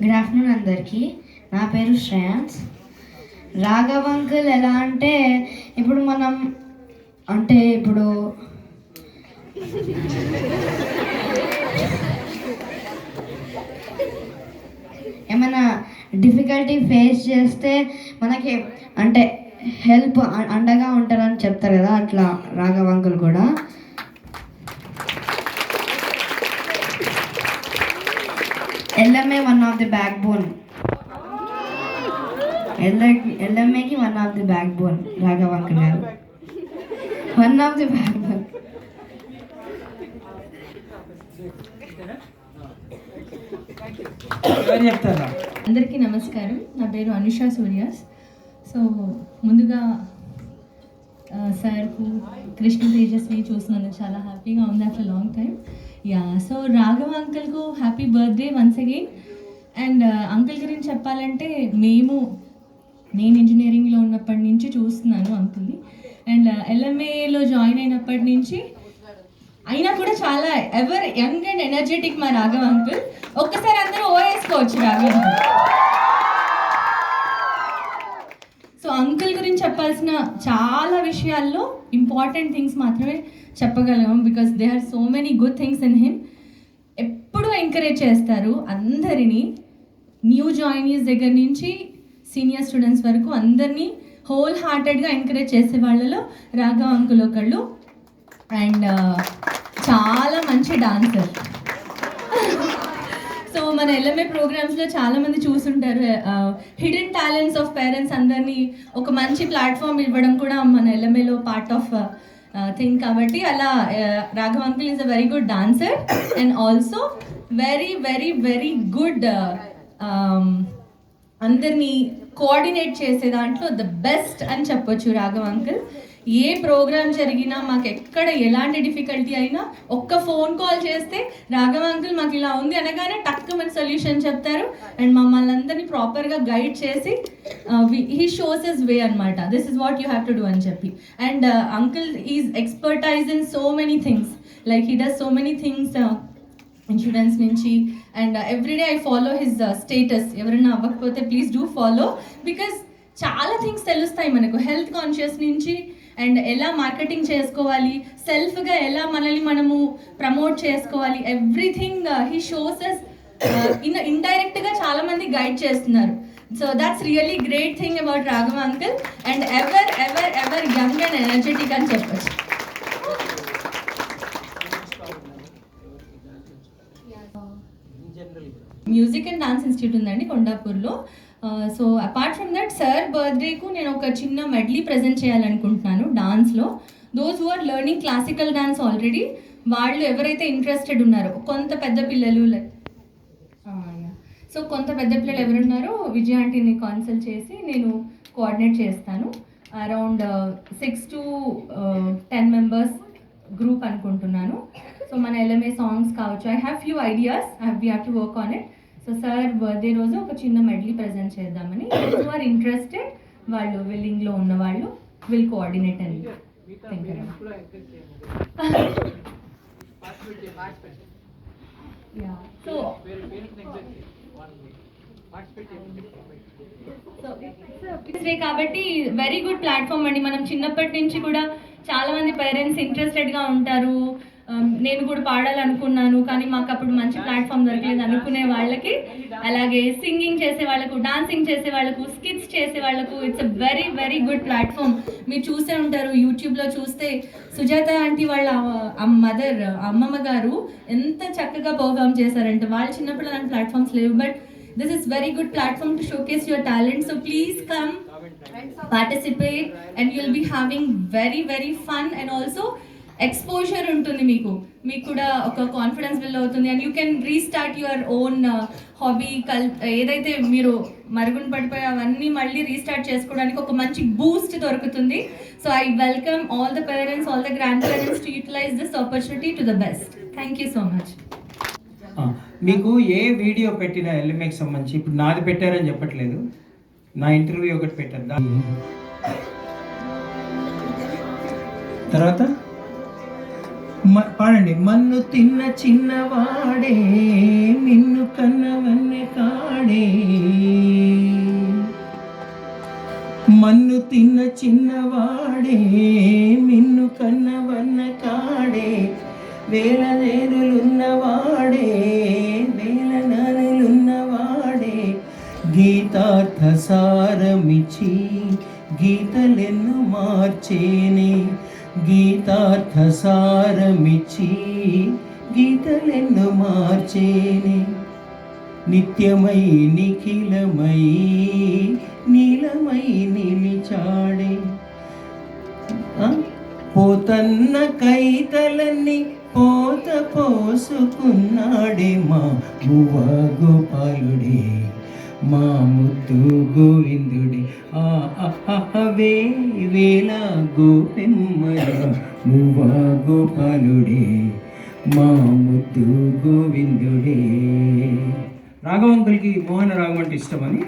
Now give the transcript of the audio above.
Good afternoon అందరికీ. నా పేరు శ్రేయాన్స్. రాఘవ్ అంకుల్ ఎలా అంటే ఇప్పుడు మనం ఇప్పుడు ఏమైనా డిఫికల్టీ ఫేస్ చేస్తే మనకి హెల్ప్ అండగా ఉంటారని చెప్తారు కదా, అట్లా రాఘవ్ అంకుల్ కూడా. LMA one of the backbone. LMAకి one of the backbone Raghav uncle garu. One of the backbone. అందరికీ నమస్కారం. నా పేరు అనుషా సూర్యాస్. సో ముందుగా సార్కు కృష్ణ తేజస్వి చూసినందుకు చాలా హ్యాపీగా ఉంది after long time. So Raghav అంకుల్కు happy birthday once again. And uncle గురించి చెప్పాలంటే నేను ఇంజనీరింగ్లో ఉన్నప్పటి నుంచి చూస్తున్నాను అంకుల్ని. అండ్ LMAలో జాయిన్ అయినప్పటి నుంచి అయినా కూడా చాలా ఎవర్ యంగ్ అండ్ ఎనర్జెటిక్ మా రాఘవ్ అంకుల్. ఒక్కసారి అందరూ ఓవేసుకోవచ్చు రాఘవ్ అంకుల్. సో అంకుల్ గురించి చెప్పాల్సిన చాలా విషయాల్లో ఇంపార్టెంట్ థింగ్స్ మాత్రమే చెప్పగలం, because they are so many good things in him. ఎప్పుడూ ఎంకరేజ్ చేస్తారు అందరినీ, న్యూ జాయినీస్ దగ్గర నుంచి సీనియర్ స్టూడెంట్స్ వరకు అందరినీ హోల్ హార్టెడ్గా ఎంకరేజ్ చేసే వాళ్ళలో రాఘవ్ అంకుల్ ఒకళ్ళు. అండ్ చాలా మంచి డాన్సర్. సో మన LMA ప్రోగ్రామ్స్లో చాలామంది చూసుంటారు, హిడెన్ టాలెంట్స్ ఆఫ్ పేరెంట్స్ అందరినీ ఒక మంచి ప్లాట్ఫామ్ ఇవ్వడం కూడా మన LMAలో పార్ట్ ఆఫ్ థింగ్. కాబట్టి అలా Raghav uncle is a very good dancer and also very very very good అందరినీ కోఆర్డినేట్ చేసే దాంట్లో ద బెస్ట్ అని చెప్పొచ్చు రాఘవ్ అంకుల్. ఏ ప్రోగ్రామ్ జరిగినా మాకు ఎక్కడ ఎలాంటి డిఫికల్టీ అయినా ఒక్క ఫోన్ కాల్ చేస్తే రాఘవ్ అంకుల్ మాకు ఇలా ఉంది అనగానే టక్కు మన సొల్యూషన్ చెప్తారు అండ్ మమ్మల్ని అందరినీ ప్రాపర్గా గైడ్ చేసి హీ షోస్ హిస్ వే అనమాట. This is what you have to do అని చెప్పి. And uncle is expertise in so many things, like he does so many things insurance నుంచి. And everyday I follow his status. ఎవరైనా అవ్వకపోతే please do follow, because చాలా things తెలుస్తాయి మనకు health conscious నుంచి. And ఎలా మార్కెటింగ్ చేసుకోవాలి, సెల్ఫ్గా ఎలా మనల్ని మనము ప్రమోట్ చేసుకోవాలి, ఎవ్రీథింగ్ హీ షోస్ అస్ ఇండైరెక్ట్గా చాలా మంది గైడ్ చేస్తున్నారు. So that's really great thing about Raghav uncle. And ever ever ever young and energetic అని చెప్పచ్చు. మ్యూజిక్ అండ్ డాన్స్ ఇన్స్టిట్యూట్ ఉందండి కొండాపూర్లో. So apart from that sir బర్త్డేకు నేను ఒక చిన్న మెడ్లీ ప్రజెంట్ చేయాలనుకుంటున్నాను డాన్స్లో. Those who are learning classical dance already, వాళ్ళు ఎవరైతే ఇంట్రెస్టెడ్ ఉన్నారో, కొంత పెద్ద పిల్లలు ఎవరున్నారో విజయ ఆంటీని కన్సల్ట్ చేసి నేను కోఆర్డినేట్ చేస్తాను. అరౌండ్ 6 to 10 మెంబర్స్ గ్రూప్ అనుకుంటున్నాను. సో మన LMA సాంగ్స్ కావచ్చు, I have few ideas, we have to work on it. So sir birthday రోజు ఒక చిన్న మెడ్లీ ప్రజెంట్ చేద్దామని. యూ ఆర్ ఇంట్రెస్టెడ్, వాళ్ళు విల్లింగ్లో ఉన్న వాళ్ళు విల్ కోఆర్డినేట్ అని థింక్. కాబట్టి వెరీ గుడ్ ప్లాట్ఫామ్ అండి. మనం చిన్నప్పటి నుంచి కూడా చాలా మంది పేరెంట్స్ ఇంట్రెస్టెడ్గా ఉంటారు. నేను కూడా పాడాలనుకున్నాను కానీ మాకు అప్పుడు మంచి ప్లాట్ఫామ్ దొరకలేదు అనుకునే వాళ్ళకి, అలాగే సింగింగ్ చేసే వాళ్ళకు, డాన్సింగ్ చేసే వాళ్ళకు, స్కిట్స్ చేసే వాళ్ళకు it's a very very good platform. మీరు చూసే ఉంటారు యూట్యూబ్లో చూస్తే సుజాత ఆంటీ వాళ్ళ మదర్ అమ్మమ్మ గారు ఎంత చక్కగా పర్ఫామ్ చేశారంటే, వాళ్ళు చిన్నప్పుడు అలాంటి ప్లాట్ఫామ్స్ లేవు. But this is very good platform to showcase your talent. So please come participate and you will be having very very fun and also exposure ఉంటుంది. మీకు కూడా ఒక కాన్ఫిడెన్స్ బిల్డ్ అవుతుంది and you can restart your own hobby. ఏదైతే మీరు మరుగున పడిపోయి అవన్నీ మళ్ళీ రీస్టార్ట్ చేసుకోవడానికి ఒక మంచి బూస్ట్ దొరుకుతుంది. So I welcome all the parents, all the grandparents to utilise this opportunity to the best. Thank you so much. మీకు ఏ వీడియో పెట్టినా LMAకి సంబంధించి, ఇప్పుడు నాది పెట్టారని చెప్పట్లేదు, నా ఇంటర్వ్యూ ఒకటి పెట్టారు, తర్వాత పాడండి. మన్ను తిన్న చిన్నవాడే నిన్ను కన్నవన్నే కాడే మన్ను తిన్న చిన్నవాడే మిన్ను కన్నవన్న కాడే వేల నేరులున్నవాడే వేల నానులున్నవాడే గీతార్థ సారమిచి గీతలెన్ను మార్చేనే గీతార్థ సారమిచి గీతలెన్ను మార్చేనే నిత్యమై నిఖిలమై నీలమై నిలిచాడే పోతన్న కైతలన్నీ పోత పోసుకున్నాడే మా మువ్వ గోపాలుడే మా ముద్దు గోవిందుడే వేల గోపెమ్మల మువ్వ గోపాలుడే మా ముద్దు గోవిందుడే. రాఘవంకులకి మోహన రాగం అంటే ఇష్టమని